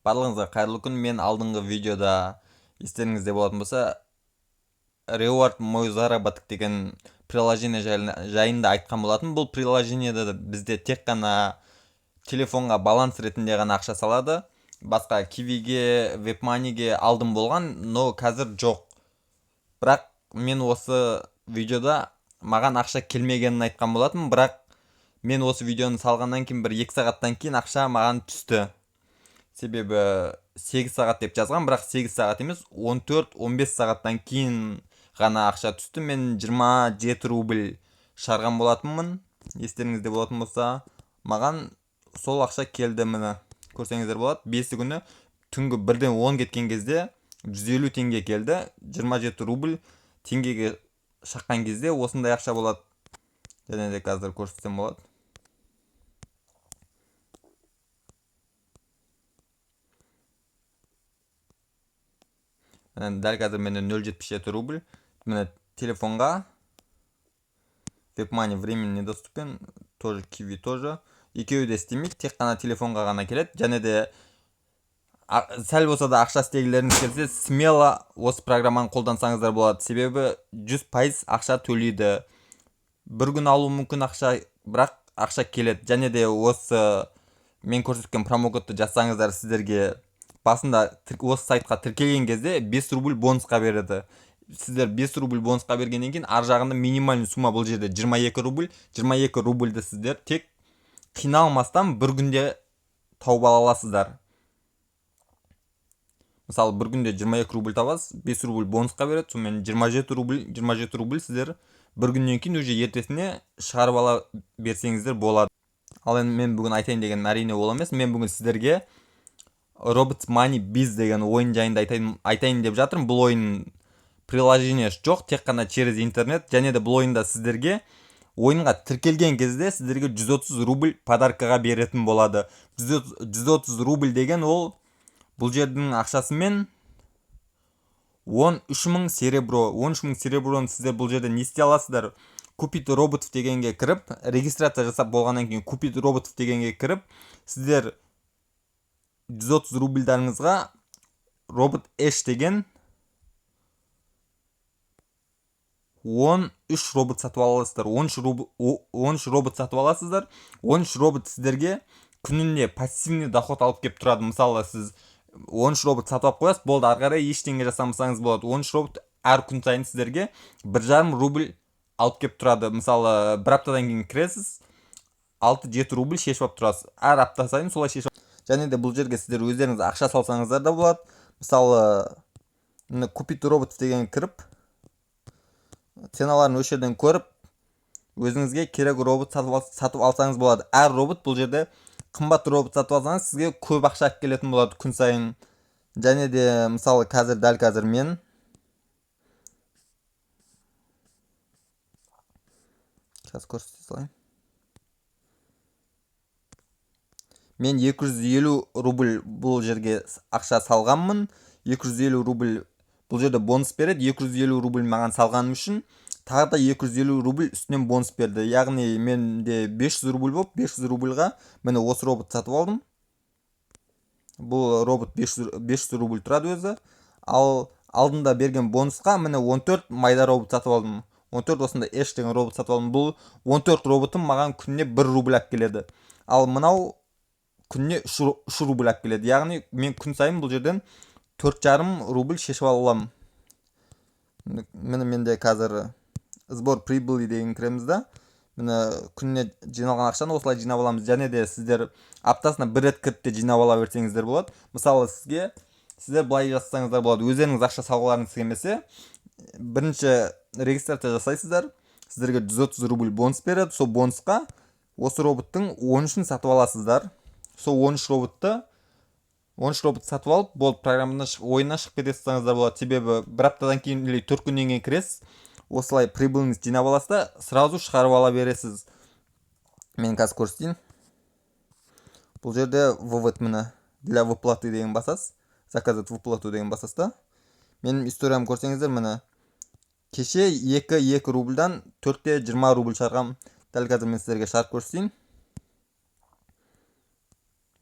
Барлығыңызға қайырлы күн. Мен алдыңғы видеода естеріңізде болатын болса, Reward мой заработок деген приложение жайында айтқан болатын. Бұл приложениеде бізде тек қана телефонға баланс ретінде ғана ақша салады. Басқа Kiwiге, WebMoneyге алдым болған, но қазір жоқ. Бірақ мен осы видеода маған ақша келмегенін айтқан болатын, бірақ мен осы видеоны салғаннан кейін 1-2 сағаттан кейін ақша маған түсті. Себебі 8 сағат деп жазған, бірақ 8 сағат емес, 14-15 сағаттан кейін ғана ақша түсті. Мен 27 рубль шығарған болатынмын. Естеріңізде болатын болса, маған сол ақша келді, міне көрсеңіздер болады. 5 күні түнгі 1-ден 10 кеткен кезде 150 теңге келді. 27 рубль теңгеге шаққан кезде осындай ақша болады. Және де қазір көрсетсем болады. Дәл қазір менде 0,77 рубль. Міне телефонға WebMoney временно недоступен, тоже Kiwi тоже. Екеуі де істемейді, тек қана телефонға ғана келеді. Және де сәл болса да ақша істегілеріңіз келсе, смело осы программаны қолдансаңыздар болады. Себебі 100% ақша төлейді. Бір күн алу мүмкін ақша, бірақ ақша келеді. Және де осы мен көрсеткен промокодты жазсаңыздар, сіздерге басында осы сайтқа тіркелген кезде 5 рубль бонусқа береді. Сіздер 5 рубль бонусқа бергеннен кейін ар жағында минимальный сумма бұл жерде 22 рубль. 22 рубльді сіздер тек қиналмастан бір күнде тауып ала аласыздар. Мысалы, бір күнде 22 рубль табасыз, 5 рубль бонусқа береді, сонымен 27 рубль сіздер бір күннен кейін уже ертесіне шығарып ала берсеңіздер болады. Ал енді мен бүгін айтайын деген әрине ол емес. Мен бүгін сіздерге Robot Money Biz деген ойын жайында айтайын деп жатырмын. Бұл ойын приложениесі жоқ, тек қана через интернет. Және де бұл ойында сіздерге ойынға тіркелген кезде сіздерге 130 рубль подаркаға беретін болады. 130 рубль деген ол бұл жердің ақшасымен 13.000 серебро. 13.000 сереброны сіздер бұл жерде не істей аласыздар? Купить роботов дегенге кіріп, регистрация жасап болғаннан кейін купить роботов дегенге кіріп, сіздер 130 рубльдарыңызға робот эш деген 13 робот сатып аласыздар. 13 робот сатып аласыздар. 13 робот сіздерге күніне пассивный доход алып кеп тұрады. Мысалы, сіз 13 робот сатып алып қоясыз, болды, ары қарай ештеңе жасамасаңыз болады. 13 робот әр күн сайын сіздерге 1,5 рубль алып кеп тұрады. Мысалы, бір аптадан кейін кіресіз, 6-7 рубль шешіп алып тұрасыз. Әр апта сайын солай шешіп. Және де бұл жерге сіздер өздеріңіз ақша салсаңыздар да болады. Мысалы, купить роботов деген кіріп, ценаларын осы жерден көріп, өзіңізге керек робот сатып алсаңыз болады. Әр робот бұл жерде қымбат робот сатып алсаңыз, сізге көп ақша алып келетін болады күн сайын. Және де мысалы, дәл қазір мен көрсете салайын. Мен 250 рубль бұл жерге ақша салғанмын. 250 рубль бұл жерде бонус береді. 250 рубль маған салғаным үшін тағы да 250 рубль үстінен бонус берді. Яғни менде 500 рубль болып, 500 рубльға мені осы робот сатып алдым. Бұл робот 500 рубль тұрады өзі. Ал алдында берген бонусқа мені 14 майда робот сатып алдым. 14 осында эш деген робот сатып алдым. Бұл 14 роботым маған күніне 1 рубль алып келеді. Ал мынау күніне 3 рубль алып келеді. Яғни мен күн сайын бұл жерден 4,5 рубль шешіп аламын. Міне менде қазір сбор прибыли деген кіреміз да. Міне күніне жиналған ақшаны осылай жинап аламыз. Және де сіздер аптасына бір рет кіріп те жинап ала берсеңіздер болады. Мысалы, сіздер былай жасасаңыздар болады. Өздеріңіз ақша салғыларыңыз келмесе, бірінші регистрация жасайсыздар. Сіздерге 130 рубль бонус береді. Сол бонусқа осы роботтың 13-ін сатып аласыздар. Сол 13 робот сатып алып, болды, программадан ойыннан шығып кетесіздер болады. Себебі бір аптадан кейін или 4 күннен кейін кіресіз, осылай прибылыңыз жинап аласыз да, сразу шығарып ала бересіз. Мен қазір көрсетейін. Бұл жерде вывод міне для выплаты деген басасыз. Заказать выплату деген басасыз да. Менің историямды көрсеңіздер, міне кеше 2 рубльдан 4,20 рубль шығарғам. Дәл қазір мен сіздерге шығарып көрсетейін.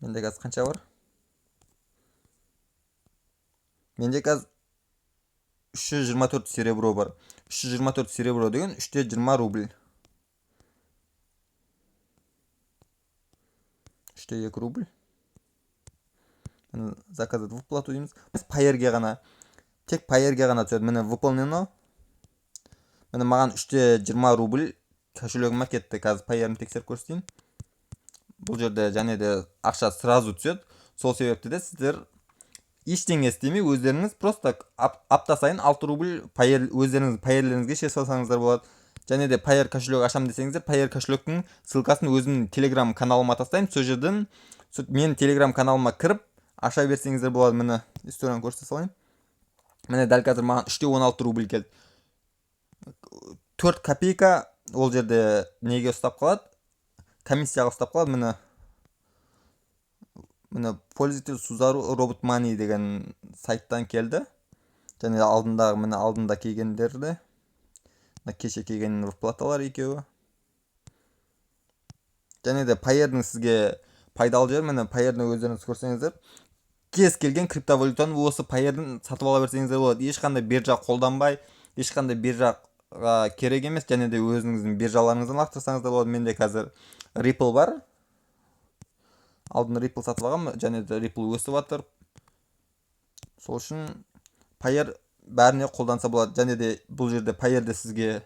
Менде қазір қанша бар? менде қазір 324 серебро бар. 324 серебро деген 3-20 рубль. 3-2 рубль. Заказать выплату дейміз. Пайерге ғана, тек пайерге ғана түседі. Міне выполнено. Міне маған 3-20 рубль кошелегіме кетті. Қазір пайерімді тексеріп көрсетейін. Бұл жерде және де ақша сразу түседі. Сол себепті де сіздер ештеңе істемей өздеріңіз просто апта сайын 6 рубль пайер өздеріңіз пайерлеріңізге шешіп алсаңыздар болады. Және де пайер кошелек ашам десеңіздер, пайер кошелектің ссылкасын өзімнің телеграм каналыма тастаймын. Сол жерден мен телеграм каналыма кіріп аша берсеңіздер болады. Міне историяны көрсете салайын. Міне дәл қазір маған 3-16 рубль келді. 4 копейка ол жерде неге ұстап қалады? Комиссияға ұстап қалады. Міне пользователь Suzaru Robot Money деген сайттан келді. Және алдындағы міне алдында келгендерді. Кеше келген выплаталар екеуі. Және де пайердің сізге пайдалы жері, міне пайердің өздеріңіз көрсеңіздер, кез келген криптовалютаны осы пайердің сатып ала берсеңіздер болады. Ешқандай биржа қолданбай, ешқандай биржаға керек емес. Және де өзіңіздің биржаларыңыздан лақтырсаңыздар болады. Менде қазір Ripple бар. Алдын Ripple сатып алғам, және де Ripple өсіп жатыр. Сол үшін пайер бәріне қолданса болады. Және де бұл жерде пайерде сізге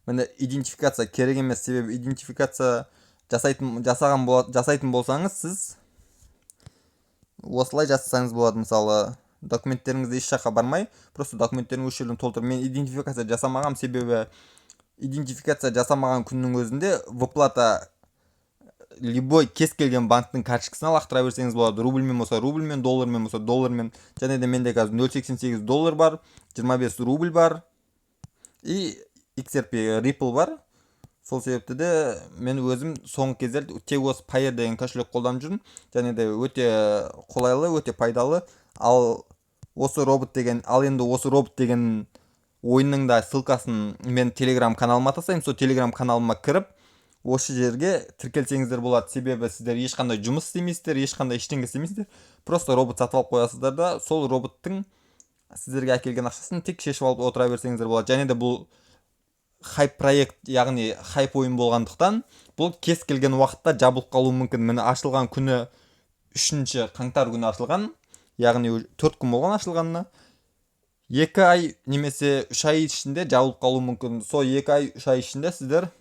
міне идентификация керек емес. Себебі идентификация жасайтын болсаңыз, сіз осылай жасасаңыз болады. Мысалы, документтеріңізді еш жаққа бармай, просто документтеріңізді осы жерден толтырып. Мен идентификация жасамағам, себебі идентификация жасамаған күннің өзінде выплата любой кез келген банктың карточкасына лақтыра берсеңіз болады. Рубльмен болса рубльмен, доллармен болса доллармен. Және де менде қазір 0.88 доллар бар, 25 рубль бар и XRP Ripple бар. Сол себепті де мен өзім соңғы кездерде тек осы пайер деген кошелек қолданып жүрмін. Және де өте қолайлы, өте пайдалы. Ал енді осы робот деген ойынның да ссылкасын мен телеграм каналыма тастаймын. Сол телеграм каналыма кіріп, осы жерге тіркелсеңіздер болады. Себебі сіздер ешқандай жұмыс істемейсіздер, ешқандай ештеңе істемейсіздер. Просто робот сатып алып қоясыздар да, сол роботтың сіздерге әкелген ақшасын тек шешіп алып отыра берсеңіздер болады. Және де бұл хайп проект, яғни хайп ойын болғандықтан, бұл кез келген уақытта жабылып қалуы мүмкін. Міне ашылған күні 3 қаңтар күні ашылған, яғни 4 күн болған ашылғанына. 2 ай немесе 3 ай ішінде жабылып қалуы мүмкін. Сол 2 ай 3 ай ішінде сіздер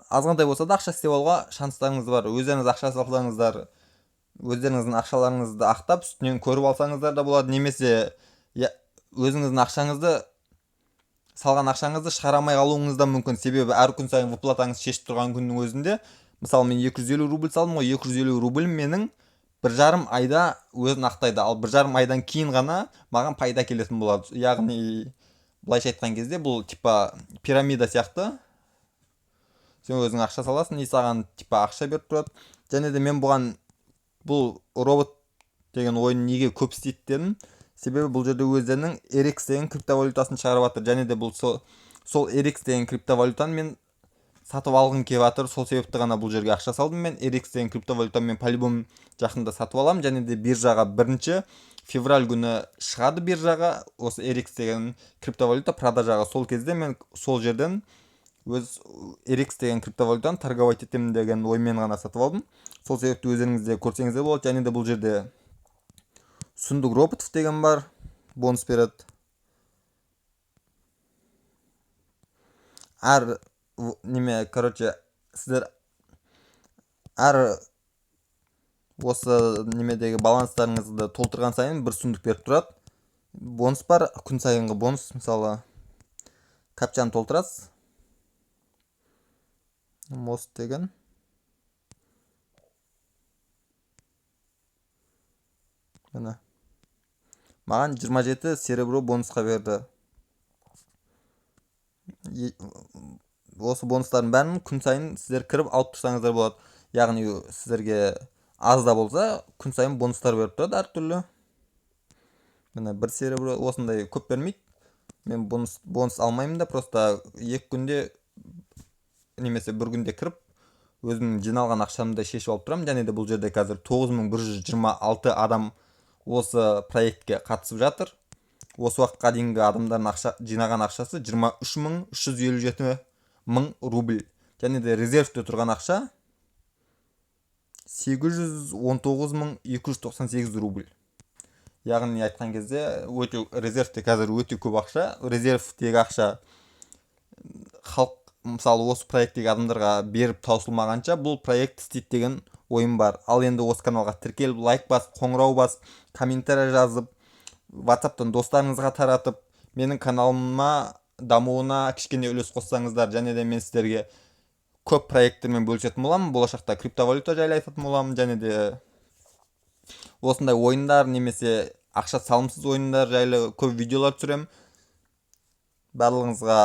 азғандай болса да ақша істеп алуға шанстарыңыз бар. Өздеріңіз ақша салсаңыздар, өздеріңіздің ақшаларыңызды ақтап, үстінен көріп алсаңыздар да болады. Немесе өзіңіздің ақшаңызды, салған ақшаңызды шығарамай қалуыңыз да мүмкін. Себебі әр күн сайын выплатаңыз шешіп тұрған күннің өзінде, мысалы мен 250 рубль салдым ғой, 250 рубль менің 1,5 айда өзін ақтайды. Ал 1,5 айдан кейін ғана маған пайда келетін болады. Яғни былайша айтқан кезде бұл типа пирамида сияқты. Сен өзің ақша саласың, и саған типа ақша беріп тұрады. Және де мен бұл робот деген ойын неге көп істейді дедім. Себебі бұл жерде өздерінің RX деген криптовалютасын шығарып жатыр. Және де бұл сол RX деген криптовалютаны мен сатып алғым келіп жатыр. Сол себепті ғана бұл жерге ақша салдым. Мен RX деген криптовалютаны мен по-любому жақында сатып аламын. Және де биржаға 1 февраль күні шығады биржаға осы RX деген криптовалюта продажаға. Сол кезде мен сол жерден өз RX деген криптовалютаны торговать етемін деген оймен ғана сатып алдым. Сол себепті өздеріңізде көрсеңіздер болады. Және де бұл жерде Сундук роботов деген бар, бонус береді. Сіздер осы немедегі баланстарыңызды толтырған сайын бір сундук беріп тұрады. Бонус бар, күн сайынғы бонус. Мысалы, капчаны толтырасыз. Мост деген. Міне. Маған 27 серебро бонусқа берді. Осы бонустардың бәрін күн сайын сіздер кіріп алып тұрсаңыздар болады. Яғни сіздерге аз да болса күн сайын бонустар беріп тұрады әртүрлі. Міне 1 серебро осындай көп бермейді. Мен бонус алмаймын да, просто 2 күнде немесе 1 күнде кіріп өзімнің жиналған ақшамды шешіп алып тұрамын. Және де бұл жерде қазір 9126 адам осы проектке қатысып жатыр. Осы уақытқа дейінгі адамдардың жинаған ақшасы 23.357 рубль. Және де резервте тұрған ақша 819.298 рубль. Яғни айтқан кезде резервте қазір өте көп ақша. Резервтегі ақша халық мысалы осы проекттегі адамдарға беріп таусылмағанша бұл проект істейді деген ойым бар. Ал енді осы каналға тіркеліп, лайк басып, қоңырау басып, комментарий жазып, WhatsApp-тан достарыңызға таратып, менің каналыма дамуына кішкене үлес қоссаңыздар, және де мен сіздерге көп проекттермен бөлісетін боламын. Болашақта криптовалюта жайлы айтатын боламын, және де осындай ойындар немесе ақша салымсыз ойындар жайлы көп видеолар түсіремін. Барлығыңызға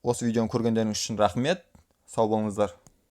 осы видеоны көргендеріңіз үшін рахмет. Сау болыңыздар.